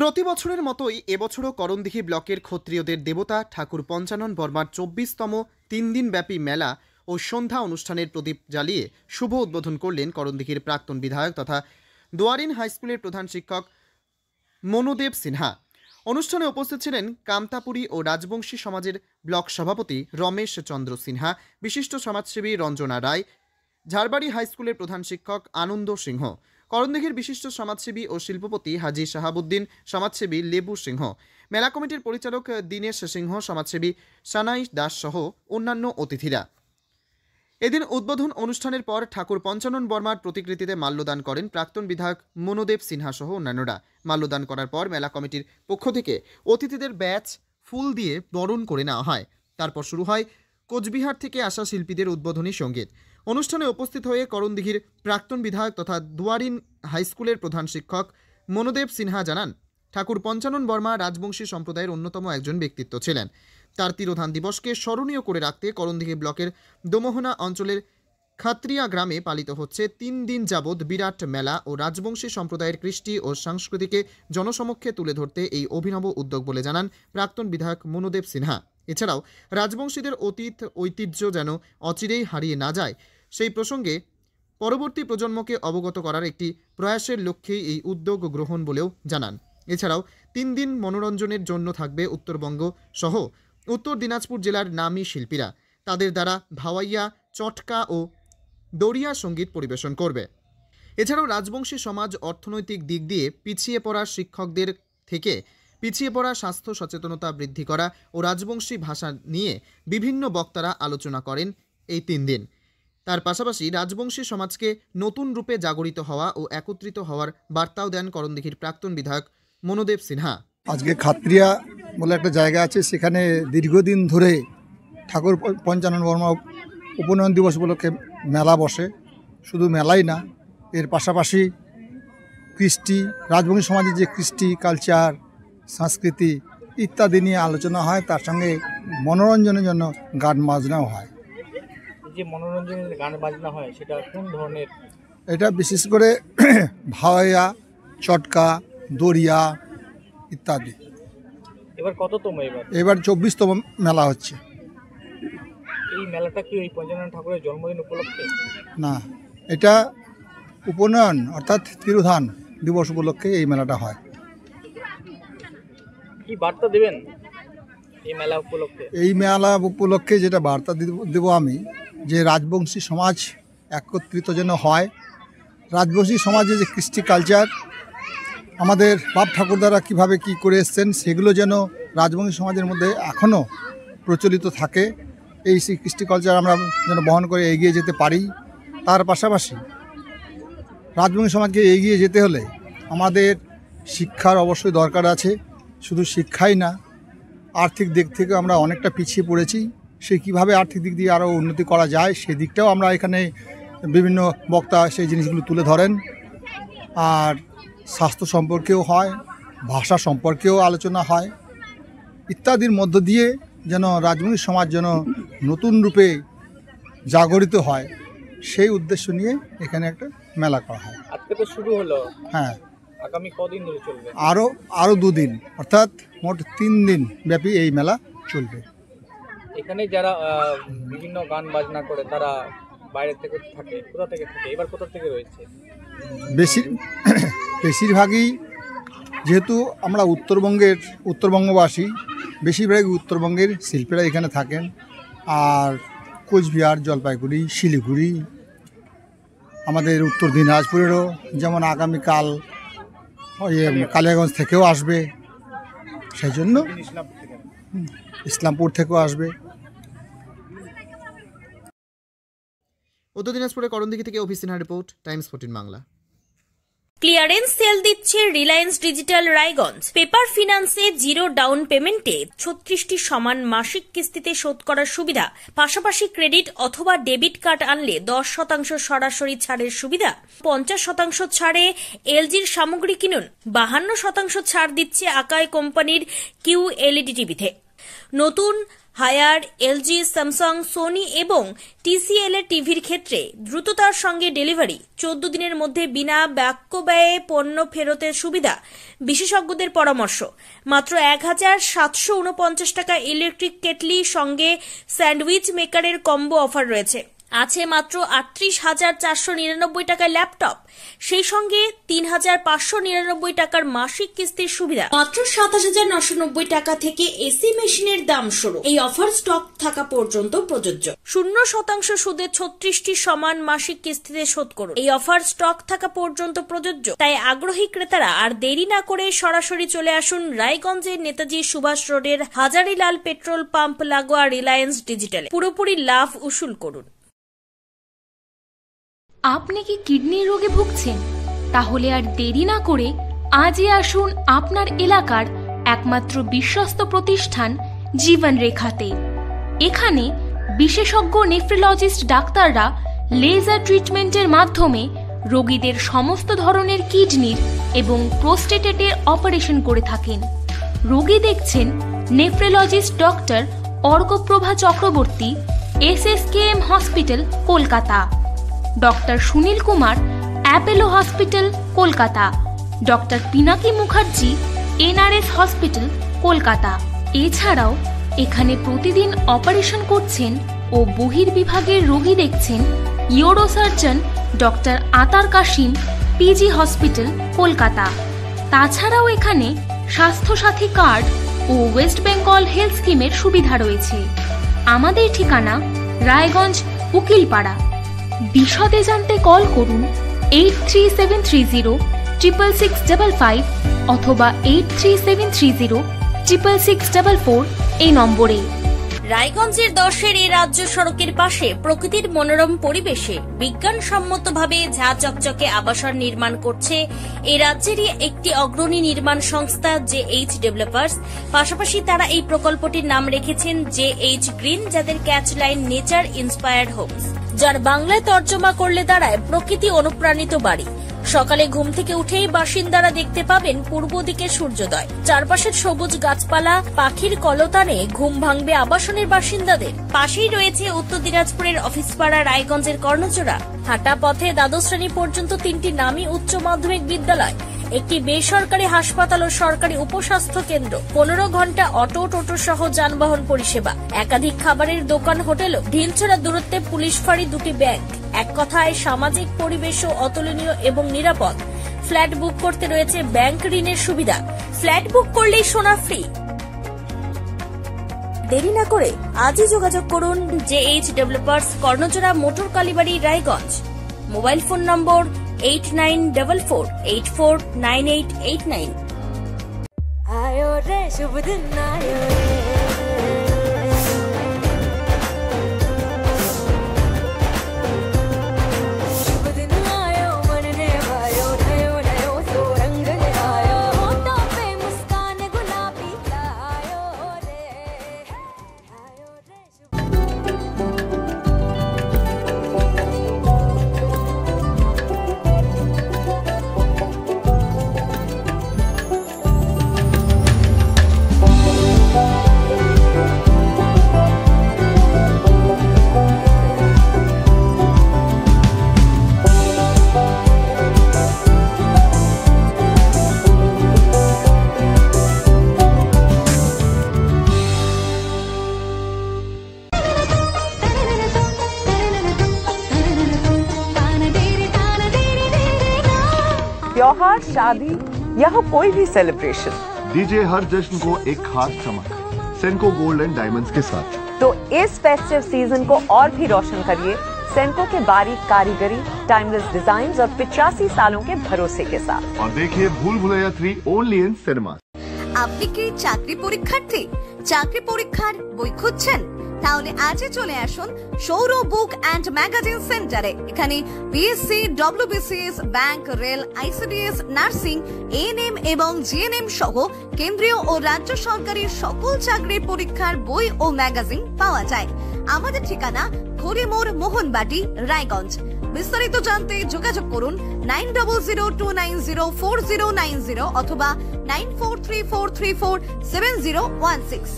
প্রতি বছরের মতোই এবছরও করণদিঘি ব্লকের ক্ষত্রিয়দের দেবতা ঠাকুর পঞ্চানন বর্মার ২৪তম ৩ দিনব্যাপী মেলা ও সন্ধ্যা অনুষ্ঠানের প্রদীপ জ্বালিয়ে শুভ উদ্বোধন করলেন করণদিঘির প্রাক্তন বিধায়ক তথা দুয়ারিন হাইস্কুলের প্রধান শিক্ষক মনোদেব সিনহা। অনুষ্ঠানে উপস্থিত ছিলেন কামতাপুরী ও রাজবংশী সমাজের ব্লক সভাপতি রমেশ চন্দ্র সিনহা, বিশিষ্ট সমাজসেবী রঞ্জনা রায়, ঝাড়বাড়ি হাইস্কুলের প্রধান শিক্ষক আনন্দ সিংহ, করণদিঘির বিশিষ্ট সমাজসেবী ও শিল্পপতি হাজি শাহাবুদ্দিন, সমাজসেবী লেবু সিংহ, মেলা কমিটির পরিচালক দীনেশ সিংহ, সমাজসেবী সানাই দাস সহ অন্যান্য অতিথিরা। এদিন উদ্বোধন অনুষ্ঠানের পর ঠাকুর পঞ্চানন বর্মার প্রতিকৃতিতে মাল্যদান করেন প্রাক্তন বিধায়ক মনোদেব সিনহা সহ অন্যান্যরা। মাল্যদান করার পর মেলা কমিটির পক্ষ থেকে অতিথিদের ব্যাচ ফুল দিয়ে বরণ করে নেওয়া হয়। তারপর শুরু হয় কোচবিহার থেকে আসা শিল্পীদের উদ্বোধনী সঙ্গীত। অনুষ্ঠানে উপস্থিত হয়ে করণদিঘির প্রাক্তন বিধায়ক তথা দুয়ারিন হাইস্কুলের প্রধান শিক্ষক মনোদেব সিনহা জানান, ঠাকুর পঞ্চানন বর্মা রাজবংশী সম্প্রদায়ের অন্যতম একজন ব্যক্তিত্ব ছিলেন। তার তিরোধান দিবসকে স্মরণীয় করে রাখতে করণদিঘি ব্লকের দোমোহনা অঞ্চলের খাত্রিয়া গ্রামে পালিত হচ্ছে ৩ দিন যাবৎ বিরাট মেলা ও রাজবংশী সম্প্রদায়ের কৃষ্টি ও সংস্কৃতিকে জনসমক্ষে তুলে ধরতে এই অভিনব উদ্যোগ বলে জানান প্রাক্তন বিধায়ক মনোদেব সিনহা। এছাড়াও রাজবংশীদের অতীত ঐতিহ্য যেন অচিরেই হারিয়ে না যায় সেই প্রসঙ্গে পরবর্তী প্রজন্মকে অবগত করার একটি প্রয়াসের লক্ষ্যেই এই উদ্যোগ গ্রহণ বলেও জানান। এছাড়াও ৩ দিন মনোরঞ্জনের জন্য থাকবে উত্তরবঙ্গ সহ উত্তর দিনাজপুর জেলার নামী শিল্পীরা। তাদের দ্বারা ভাওয়াইয়া, চটকা ও দড়িয়া সঙ্গীত পরিবেশন করবে। এছাড়াও রাজবংশী সমাজ অর্থনৈতিক দিক দিয়ে পিছিয়ে পড়া শিক্ষকদের থেকে পিছিয়ে পড়া স্বাস্থ্য সচেতনতা বৃদ্ধি করা ও রাজবংশী ভাষা নিয়ে বিভিন্ন বক্তারা আলোচনা করেন এই ৩ দিন। তার পাশাপাশি রাজবংশী সমাজকে নতুন রূপে জাগরিত হওয়া ও একত্রিত হওয়ার বার্তাও দেন করণদিঘির প্রাক্তন বিধায়ক মনোদেব সিনহা। আজকে খাত্রিয়া বলে একটা জায়গা আছে, সেখানে দীর্ঘদিন ধরে ঠাকুর পঞ্চানন বর্মা উপনয়ন দিবস উপলক্ষে মেলা বসে। শুধু মেলাই না, এর পাশাপাশি কৃষ্টি, রাজবংশী সমাজের যে কৃষ্টি কালচার, সংস্কৃতি ইত্যাদি নিয়ে আলোচনা হয়। তার সঙ্গে মনোরঞ্জনের জন্য গান বাজনাও হয়। যে মনোরঞ্জনের গান বাজনা হয় সেটা কোন ধরনের? এটা বিশেষ করে ভাওয়াইয়া, চটকা, দড়িয়া ইত্যাদি। এবার কততম? এবার 24তম মেলা হচ্ছে। এই মেলাটা কি ওই পঞ্চানন ঠাকুরের জন্মদিন উপলক্ষে? না, এটা উপনয়ন অর্থাৎ তিরোধান দিবস উপলক্ষে এই মেলাটা হয়। কি বার্তা দেবেন এই মেলা উপলক্ষে? এই মেলা উপলক্ষে যেটা বার্তা দেব আমি, যে রাজবংশী সমাজ একত্রিত যেন হয়। রাজবংশী সমাজে যে কৃষ্টি কালচার, আমাদের বাপ ঠাকুরদারা কীভাবে কী করে এসছেন, সেগুলো যেন রাজবংশী সমাজের মধ্যে এখনও প্রচলিত থাকে। এই কৃষ্টি কালচার আমরা যেন বহন করে এগিয়ে যেতে পারি। তার পাশাপাশি রাজবংশী সমাজকে এগিয়ে যেতে হলে আমাদের শিক্ষার অবশ্যই দরকার আছে। শুধু শিক্ষাই না, আর্থিক দিক থেকে আমরা অনেকটা পিছিয়ে পড়েছি। সে কীভাবে আর্থিক দিক দিয়ে আরও উন্নতি করা যায় সেদিকটাও আমরা এখানে বিভিন্ন বক্তা সেই জিনিসগুলো তুলে ধরেন। আর স্বাস্থ্য সম্পর্কেও হয়, ভাষা সম্পর্কেও আলোচনা হয় ইত্যাদির মধ্য দিয়ে যেন রাজবংশী সমাজ যেন নতুন রূপে জাগরিত হয়, সেই উদ্দেশ্য নিয়ে এখানে একটা মেলা করা হয়। আজকে তো শুরু হলো। হ্যাঁ, আগামী কদিন ধরে চলবে? আরও 2 দিন, অর্থাৎ মোট 3 দিন ব্যাপী এই মেলা চলবে। এখানে যারা বিভিন্ন গান বাজনা করে তারা বাইরে থেকে থাকে, কোথা থেকে থাকে? এবার কোথা থেকে রয়েছে? বেশিরভাগই যেহেতু আমরা উত্তরবঙ্গবাসী, বেশিরভাগই উত্তরবঙ্গের শিল্পীরা এখানে থাকেন। আর কোচবিহার, জলপাইগুড়ি, শিলিগুড়ি, আমাদের উত্তর দিনাজপুরেরও যেমন আগামীকাল কালিয়াগঞ্জ থেকেও আসবে, সেই জন্য ইসলামপুর থেকেও আসবে। উত্তর দিনাজপুরের করণদিঘি থেকে অভি সিনহার report, Times 14 Bangla. Clearance sale দিচ্ছে রিলায়েন্স ডিজিটাল রায়গঞ্জ। পেপার ফিন্যান্সে 0 ডাউন পেমেন্টে 36টি সমান মাসিক কিস্তিতে শোধ করার সুবিধা, পাশাপাশি ক্রেডিট অথবা ডেবিট কার্ড আনলে 10% সরাসরি ছাড়ের সুবিধা, 50% ছাড়ে এলজির সামগ্রী কিনুন, 52% ছাড় দিচ্ছে আকাই কোম্পানির QLED টিভিতে। নতুন হায়ার, এলজি, স্যামসাং, সোনি এবং টিসিএল এর টিভির ক্ষেত্রে দ্রুততার সঙ্গে ডেলিভারি, 14 দিনের মধ্যে বিনা বাক্য ব্যয়ে পণ্য ফেরতের সুবিধা, বিশেষজ্ঞদের পরামর্শ। মাত্র 1749 টাকা ইলেকট্রিক কেটলি, সঙ্গে স্যান্ডউইচ মেকারের কম্বো অফার রয়েছে। আছে মাত্র 38,499 টাকার ল্যাপটপ, সেই সঙ্গে 3,599 টাকার মাসিক কিস্তির সুবিধা। মাত্র 27,990 টাকা থেকে এসি মেশিনের দাম শুরু। এই অফার স্টক থাকা পর্যন্ত প্রযোজ্য। 0% সুদে 36টি সমান মাসিক কিস্তিতে শোধ করুন। এই অফার স্টক থাকা পর্যন্ত প্রযোজ্য। তাই আগ্রহী ক্রেতারা আর দেরি না করে সরাসরি চলে আসুন রায়গঞ্জের নেতাজি সুভাষ রোডের হাজারিলাল পেট্রোল পাম্প লাগোয়া রিলায়েন্স ডিজিটালে। পুরোপুরি লাভ উসুল করুন। আপনি কি কিডনি রোগে ভুগছেন? তাহলে আর দেরি না করে আজই আসুন আপনার এলাকার একমাত্র বিশ্বস্ত প্রতিষ্ঠান জীবন রেখাতে। এখানে বিশেষজ্ঞ নেফ্রোলজিস্ট ডাক্তাররা লেজার ট্রিটমেন্টের মাধ্যমে রোগীদের সমস্ত ধরনের কিডনির এবং প্রোস্টেটের অপারেশন করে থাকেন। রোগী দেখছেন nephrologist doctor Arkaprava Chakraborty, SSKM hospital, Kolkata. Doctor Sunil Kumar, Apollo hospital, Kolkata. Doctor Pinaki Mukherjee, NRS hospital, Kolkata. এছাড়াও এখানে প্রতিদিন অপারেশন করছেন ও বহির্বিভাগের রোগী দেখছেন ইউরোসার্জন ডক্টর আতার কাশিম, PG হসপিটাল, কলকাতা। তাছাড়াও এখানে স্বাস্থ্যসাথী কার্ড ও ওয়েস্ট বেঙ্গল হেলথ স্কিমের সুবিধা রয়েছে। আমাদের ঠিকানা রায়গঞ্জ, উকিলপাড়া। বিশদে জানতে কল করুন 8373066655 অথবা 8373066644 এই নম্বরে। রায়গঞ্জের 10-এর এই রাজ্য সড়কের পাশে প্রকৃতির মনোরম পরিবেশে বিজ্ঞানসম্মতভাবে ঝা চকচকে আবাসন নির্মাণ করছে এই রাজ্যেরই একটি অগ্রণী নির্মাণ সংস্থা JH ডেভেলপার্স। পাশাপাশি তারা এই প্রকল্পটির নাম রেখেছেন JH গ্রিন, যাদের catch line nature inspired homes, যার বাংলায় তর্জমা করলে দাঁড়ায় প্রকৃতি অনুপ্রাণিত বাড়ি। সকালে ঘুম থেকে উঠেই বাসিন্দারা দেখতে পাবেন পূর্ব দিকে সূর্যোদয়। চারপাশের সবুজ গাছপালা, পাখির কলতানে ঘুম ভাঙবে আবাসনের বাসিন্দাদের। পাশেই রয়েছে উত্তর দিনাজপুরের অফিসপাড়া রায়গঞ্জের কর্ণজোড়া। হাঁটা পথে দ্বাদশ শ্রেণী পর্যন্ত 3টি নামী উচ্চ মাধ্যমিক বিদ্যালয়, একটি বেসরকারি হাসপাতাল ও সরকারি উপস্বাস্থ্য কেন্দ্র, 15 ঘন্টা অটো, টোটো সহ যানবাহন পরিষেবা, একাধিক খাবারের দোকান, হোটেল, ঢিলছড়া দূরত্বে পুলিশ ফাঁড়ি, 2টি ব্যাংক। এক কথায় সামাজিক পরিবেশও অতুলনীয় এবং নিরাপদ। ফ্ল্যাট বুক করতে রয়েছে ব্যাংক ঋণের সুবিধা। ফ্ল্যাট বুক করলেই সোনা ফ্রি। দেরি না করে আজই যোগাযোগ করুন JH developers, Karnajora, motor Kalibari, Raiganj. Mobile phone number 8944849889। आयो रे शुभ दिन आयो रे, शुभ दिन आयो मन ने भायो, नयो नयो सो रंग ले आयो, होठों पे मुस्कान गुलाबी आयो रे, आयो रे शुभ त्योहार, शादी या हो कोई भी सेलिब्रेशन, दीजिए हर जश्न को एक खास चमक सेंको गोल्ड एंड डायमंड्स के साथ। तो इस फेस्टिव सीजन को और भी रोशन करिए सेंको के बारीक कारीगरी, टाइमलेस डिजाइन्स और 85 सालों के भरोसे के साथ। और देखिए भूल भुलैया 3 ओनली इन सिनेमा। আপনি কি চাকরি পরীক্ষার্থী? চাকরি পরীক্ষার বই খুঁজছেন? তাহলে আজই চলে আসুন সৌর বুক অ্যান্ড ম্যাগাজিন সেন্টারে। এখানে BSc, WBCS, bank, rail, ICDS, nursing, ANM এবং GNM সহ কেন্দ্রীয় ও রাজ্য সরকারি সকল চাকরির পরীক্ষার বই ও ম্যাগাজিন পাওয়া যায়। আমাদের ঠিকানা খড়িমোড়, মোহনবাটি, রায়গঞ্জ। বিস্তারিত জানতে যোগাযোগ করুন 9002904090 অথবা 9434347016।